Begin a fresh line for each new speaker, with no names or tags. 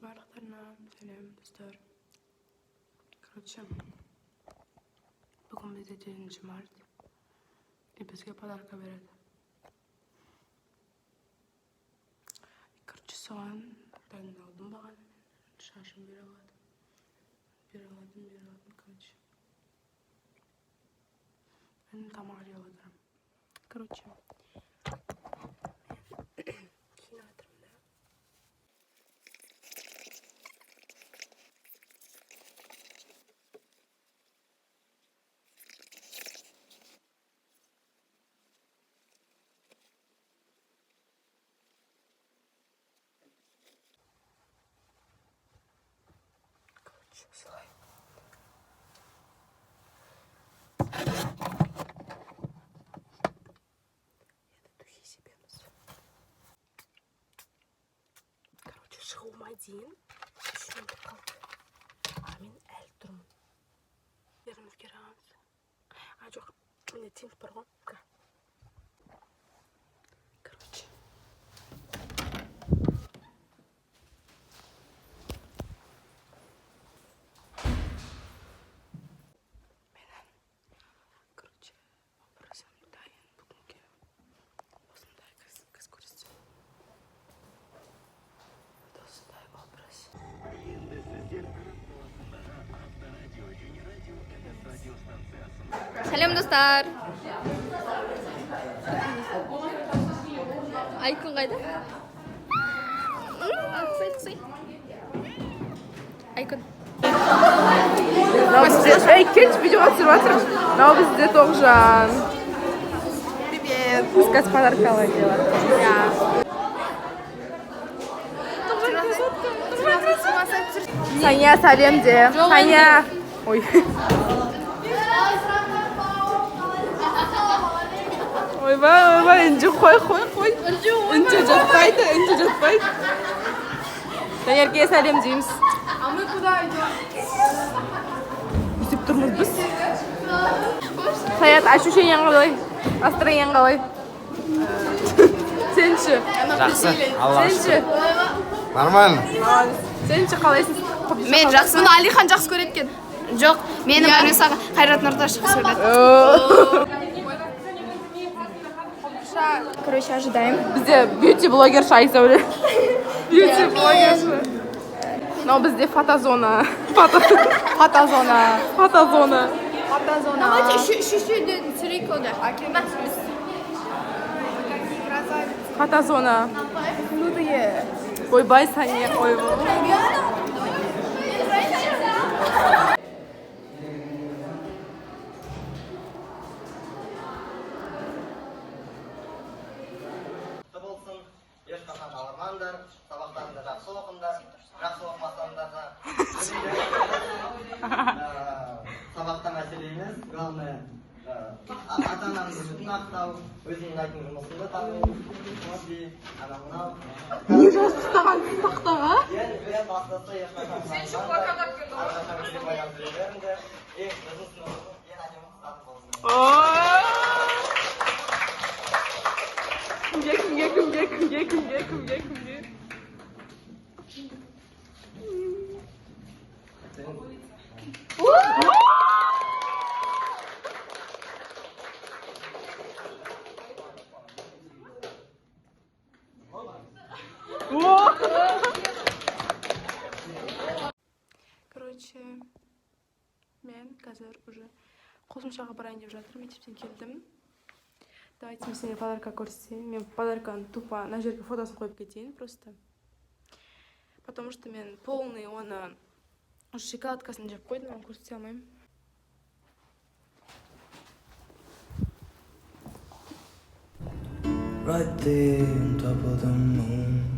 барлықтарына сәлем достар. Короче, бүгін бізде 9 март и бізге подарка береді. Короче, соған дайындалдым бағана. Шашым бере аладым. Короче, мен тамақ жеп отырмын. Короче, солай. Духи себеміз. Короче, шығуыма дейін үшінді қалды. Мен әлі тұрмын. Еріміз керағаныз. Жоқ, міне тент бар ғой. Короче.
Сәлем достар. Айкун қайда? Айкун.
Эй, келші видеоға түсіріп жатырмыз. Мынау бізде Тоғжан. Привет. Искать подаркалар делать. Саня, сәлем де. Саня. Ой. Ойбай, інжі қой. Інжі жатпайды. Таңерге сәлем дейміз.
А мы куда идем?
Үйтіп тұрмыз біз. Саят, ощущениең қалай? Настроениең қалай? Сенші?
Жақсы, Аллах
Сенші?
Нормально.
Сенші қалайсың?
Мен жақсы. Мұны Алихан жақсы көреді екен. Жоқ, менің Әнесаға Қайрат Нұрташ сөйледі. Короче, ожидаем.
Бізде бьюти-блогерша Айсәуле. Бьюти-блогерша. Но бізде фотозона. Фотозона.
Давайте еще түсірейік ода.
Фотозона. Ойбай, Саня, ойбай.
болсын, ешқашан ауырмаңдар, сабақтарыңды жақсы оқыңдар, жақсы оқымасаңдар да сабақта мәселе емес, главное ата-анаңды жүзін ақтау, өзіңнің айтын жұмысыңды тану, анау-мынау.
Не жастықтаған тақтаға?
Ең бастысы ешқашан сұраңдар, әрқашан күліп оянып жүре беріңдер, ең біздің сыныбымыз ең әдемі қыздардың болсын.
Кімге? Короче, мен қазір уже қосымшаға барайын деп жатырмын, мектептен келдім. Давайте мен сізге подарка көрсетейін. Мен подарканы тупо на жерге фотосын қойып кетейін просто. Потому что мен полный оны шоколадкасын жеп қойдым, оны көрсете алмаймын.
Right there on top of the moon.